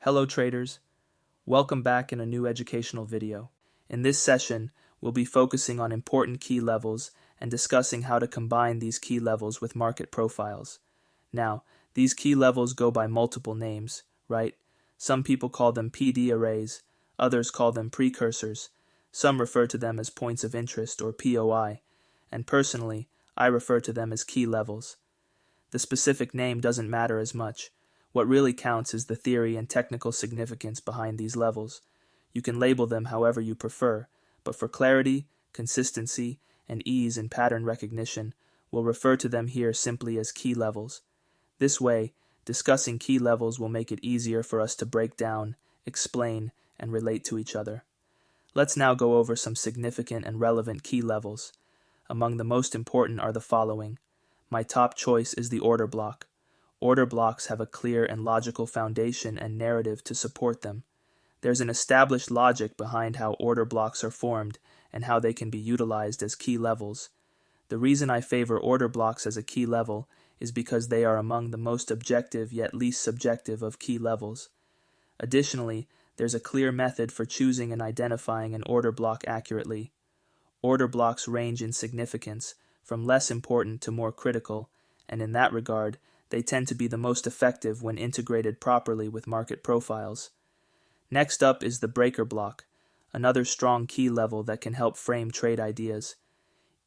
Hello traders, welcome back in a new educational video. In this session, we'll be focusing on important key levels and discussing how to combine these key levels with market profiles. Now, these key levels go by multiple names, right? Some people call them PD arrays, others call them precursors, some refer to them as points of interest or POI, and personally, I refer to them as key levels. The specific name doesn't matter as much. What really counts is the theory and technical significance behind these levels. You can label them however you prefer, but for clarity, consistency, and ease in pattern recognition, we'll refer to them here simply as key levels. This way, discussing key levels will make it easier for us to break down, explain, and relate to each other. Let's now go over some significant and relevant key levels. Among the most important are the following. My top choice is the order block. Order blocks have a clear and logical foundation and narrative to support them. There's an established logic behind how order blocks are formed and how they can be utilized as key levels. The reason I favor order blocks as a key level is because they are among the most objective yet least subjective of key levels. Additionally, there's a clear method for choosing and identifying an order block accurately. Order blocks range in significance, from less important to more critical, and in that regard, they tend to be the most effective when integrated properly with market profiles. Next up is the breaker block, another strong key level that can help frame trade ideas.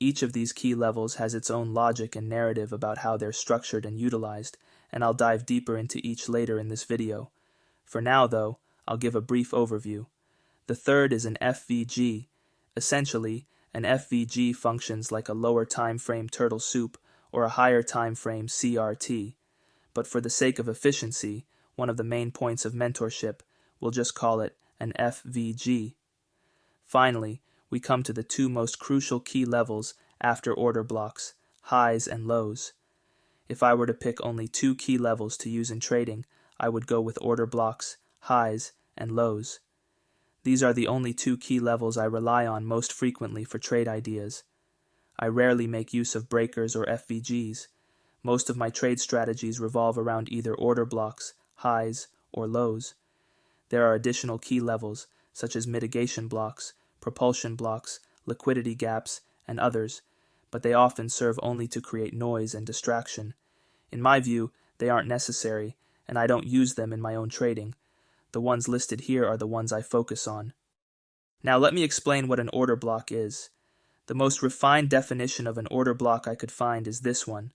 Each of these key levels has its own logic and narrative about how they're structured and utilized, and I'll dive deeper into each later in this video. For now, though, I'll give a brief overview. The third is an FVG. Essentially, an FVG functions like a lower time frame turtle soup or a higher time frame CRT. But for the sake of efficiency, one of the main points of mentorship, we'll just call it an FVG. Finally, we come to the two most crucial key levels after order blocks, highs and lows. If I were to pick only two key levels to use in trading, I would go with order blocks, highs, and lows. These are the only two key levels I rely on most frequently for trade ideas. I rarely make use of breakers or FVGs. Most of my trade strategies revolve around either order blocks, highs, or lows. There are additional key levels, such as mitigation blocks, propulsion blocks, liquidity gaps, and others, but they often serve only to create noise and distraction. In my view, they aren't necessary, and I don't use them in my own trading. The ones listed here are the ones I focus on. Now let me explain what an order block is. The most refined definition of an order block I could find is this one.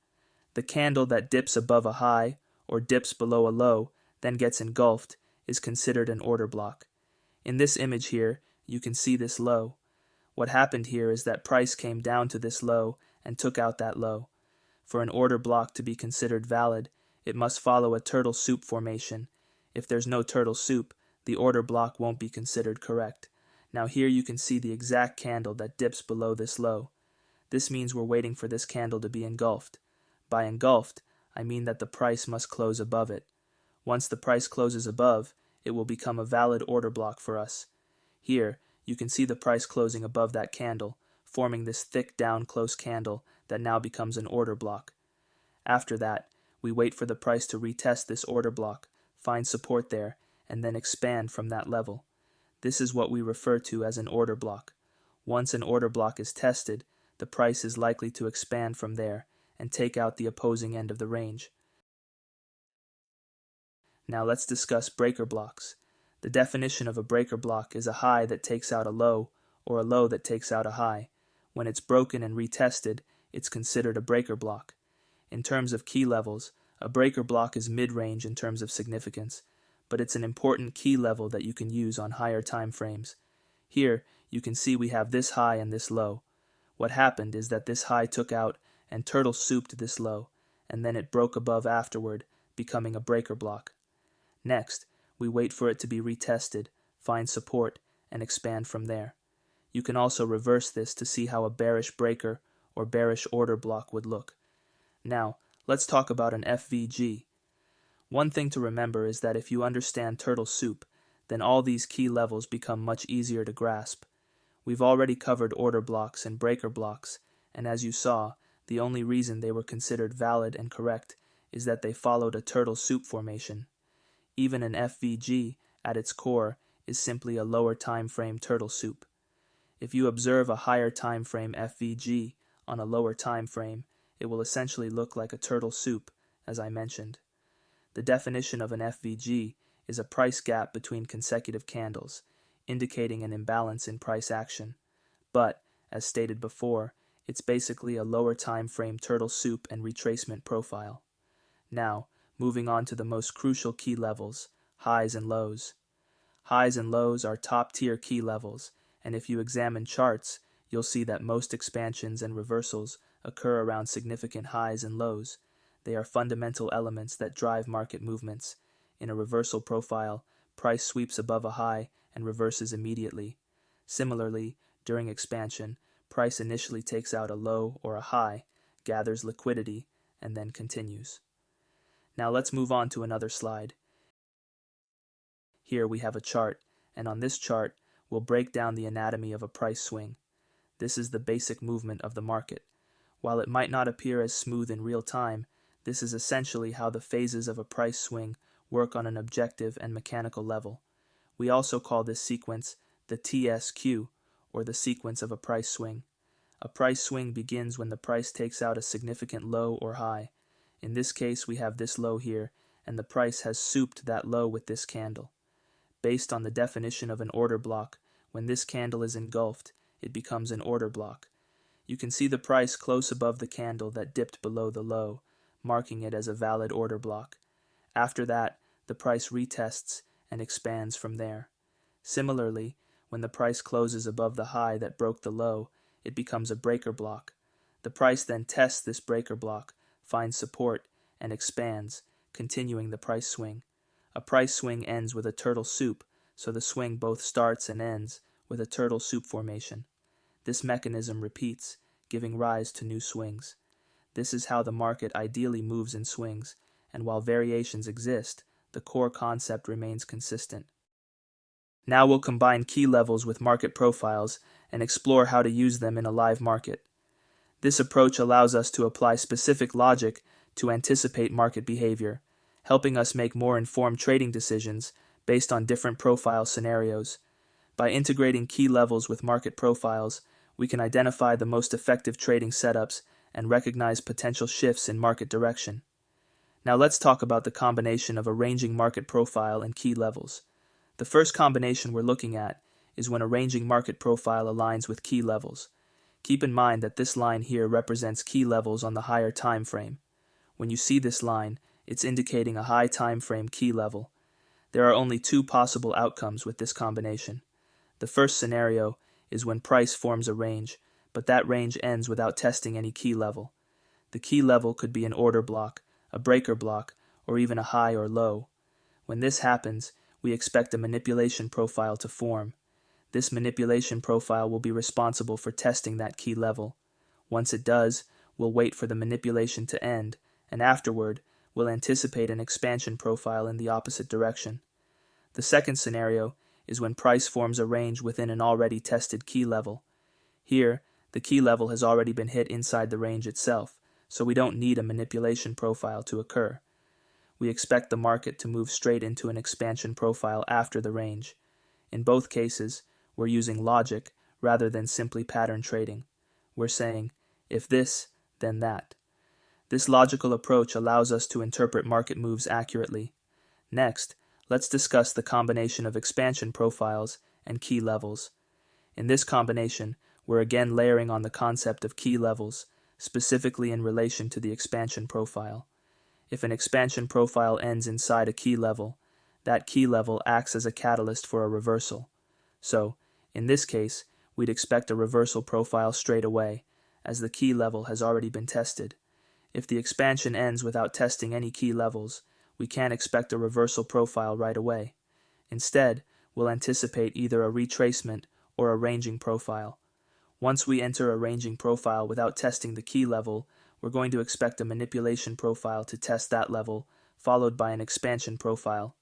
The candle that dips above a high, or dips below a low, then gets engulfed, is considered an order block. In this image here, you can see this low. What happened here is that price came down to this low and took out that low. For an order block to be considered valid, it must follow a turtle soup formation. If there's no turtle soup, the order block won't be considered correct. Now here you can see the exact candle that dips below this low. This means we're waiting for this candle to be engulfed. By engulfed, I mean that the price must close above it. Once the price closes above, it will become a valid order block for us. Here, you can see the price closing above that candle, forming this thick down close candle that now becomes an order block. After that, we wait for the price to retest this order block, find support there, and then expand from that level. This is what we refer to as an order block. Once an order block is tested, the price is likely to expand from there and take out the opposing end of the range. Now let's discuss breaker blocks. The definition of a breaker block is a high that takes out a low, or a low that takes out a high. When it's broken and retested, it's considered a breaker block. In terms of key levels, a breaker block is mid-range in terms of significance, but it's an important key level that you can use on higher time frames. Here, you can see we have this high and this low. What happened is that this high took out and turtle souped this low, and then it broke above afterward, becoming a breaker block. Next, we wait for it to be retested, find support, and expand from there. You can also reverse this to see how a bearish breaker or bearish order block would look. Now, let's talk about an FVG. One thing to remember is that if you understand turtle soup, then all these key levels become much easier to grasp. We've already covered order blocks and breaker blocks, and as you saw, the only reason they were considered valid and correct is that they followed a turtle soup formation. Even an FVG, at its core, is simply a lower time frame turtle soup. If you observe a higher time frame FVG on a lower time frame, it will essentially look like a turtle soup, as I mentioned. The definition of an FVG is a price gap between consecutive candles, indicating an imbalance in price action. But, as stated before, it's basically a lower time frame turtle soup and retracement profile. Now, moving on to the most crucial key levels, highs and lows. Highs and lows are top-tier key levels, and if you examine charts, you'll see that most expansions and reversals occur around significant highs and lows. They are fundamental elements that drive market movements. In a reversal profile, price sweeps above a high and reverses immediately. Similarly, during expansion, price initially takes out a low or a high, gathers liquidity, and then continues. Now let's move on to another slide. Here we have a chart, and on this chart, we'll break down the anatomy of a price swing. This is the basic movement of the market. While it might not appear as smooth in real time, this is essentially how the phases of a price swing work on an objective and mechanical level. We also call this sequence the TSQ, or the sequence of a price swing. A price swing begins when the price takes out a significant low or high. In this case, we have this low here, and the price has souped that low with this candle. Based on the definition of an order block, when this candle is engulfed, it becomes an order block. You can see the price close above the candle that dipped below the low, marking it as a valid order block. After that, the price retests and expands from there. Similarly, when the price closes above the high that broke the low, it becomes a breaker block. The price then tests this breaker block, finds support, and expands, continuing the price swing. A price swing ends with a turtle soup, so the swing both starts and ends with a turtle soup formation. This mechanism repeats, giving rise to new swings. This is how the market ideally moves in swings, and while variations exist, the core concept remains consistent. Now we'll combine key levels with market profiles and explore how to use them in a live market. This approach allows us to apply specific logic to anticipate market behavior, helping us make more informed trading decisions based on different profile scenarios. By integrating key levels with market profiles, we can identify the most effective trading setups and recognize potential shifts in market direction. Now let's talk about the combination of a ranging market profile and key levels. The first combination we're looking at is when a ranging market profile aligns with key levels. Keep in mind that this line here represents key levels on the higher time frame. When you see this line, it's indicating a high time frame key level. There are only two possible outcomes with this combination. The first scenario is when price forms a range, but that range ends without testing any key level. The key level could be an order block, a breaker block, or even a high or low. When this happens, we expect a manipulation profile to form. This manipulation profile will be responsible for testing that key level. Once it does, we'll wait for the manipulation to end, and afterward, we'll anticipate an expansion profile in the opposite direction. The second scenario is when price forms a range within an already tested key level. Here, the key level has already been hit inside the range itself, so we don't need a manipulation profile to occur. We expect the market to move straight into an expansion profile after the range. In both cases, we're using logic rather than simply pattern trading. We're saying, if this, then that. This logical approach allows us to interpret market moves accurately. Next, let's discuss the combination of expansion profiles and key levels. In this combination, we're again layering on the concept of key levels, specifically in relation to the expansion profile. If an expansion profile ends inside a key level, that key level acts as a catalyst for a reversal. So, in this case, we'd expect a reversal profile straight away, as the key level has already been tested. If the expansion ends without testing any key levels, we can't expect a reversal profile right away. Instead, we'll anticipate either a retracement or a ranging profile. Once we enter a ranging profile without testing the key level, we're going to expect a manipulation profile to test that level, followed by an expansion profile.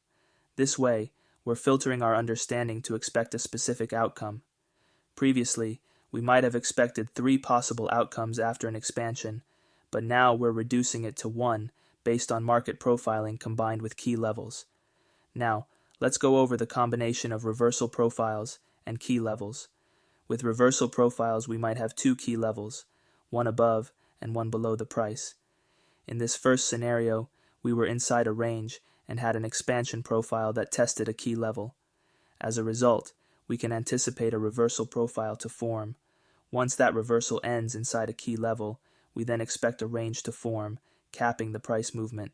This way, we're filtering our understanding to expect a specific outcome. Previously, we might have expected 3 possible outcomes after an expansion, but now we're reducing it to 1 based on market profiling combined with key levels. Now, let's go over the combination of reversal profiles and key levels. With reversal profiles, we might have two key levels, one above and one below the price. In this first scenario, we were inside a range and had an expansion profile that tested a key level. As a result, we can anticipate a reversal profile to form. Once that reversal ends inside a key level, we then expect a range to form, capping the price movement.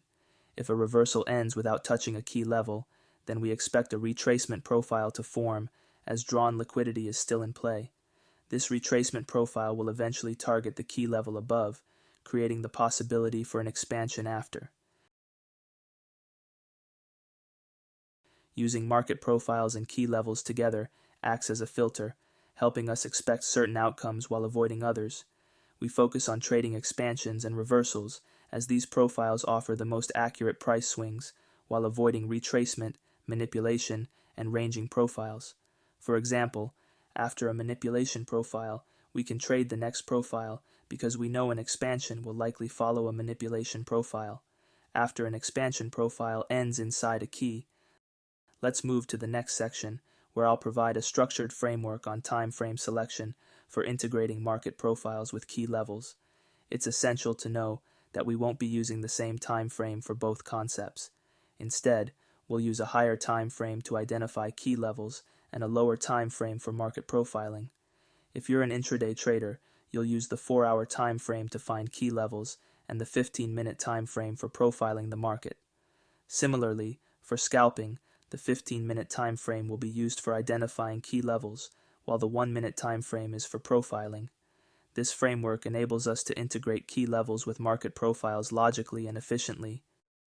If a reversal ends without touching a key level, then we expect a retracement profile to form, as drawn liquidity is still in play. This retracement profile will eventually target the key level above, creating the possibility for an expansion after. Using market profiles and key levels together acts as a filter, helping us expect certain outcomes while avoiding others. We focus on trading expansions and reversals, as these profiles offer the most accurate price swings, while avoiding retracement, manipulation, and ranging profiles. For example, after a manipulation profile, we can trade the next profile because we know an expansion will likely follow a manipulation profile. After an expansion profile ends inside a key, let's move to the next section, where I'll provide a structured framework on time frame selection for integrating market profiles with key levels. It's essential to know that we won't be using the same time frame for both concepts. Instead, we'll use a higher time frame to identify key levels and a lower time frame for market profiling. If you're an intraday trader, you'll use the 4-hour time frame to find key levels and the 15-minute time frame for profiling the market. Similarly, for scalping, the 15-minute time frame will be used for identifying key levels, while the 1-minute time frame is for profiling. This framework enables us to integrate key levels with market profiles logically and efficiently.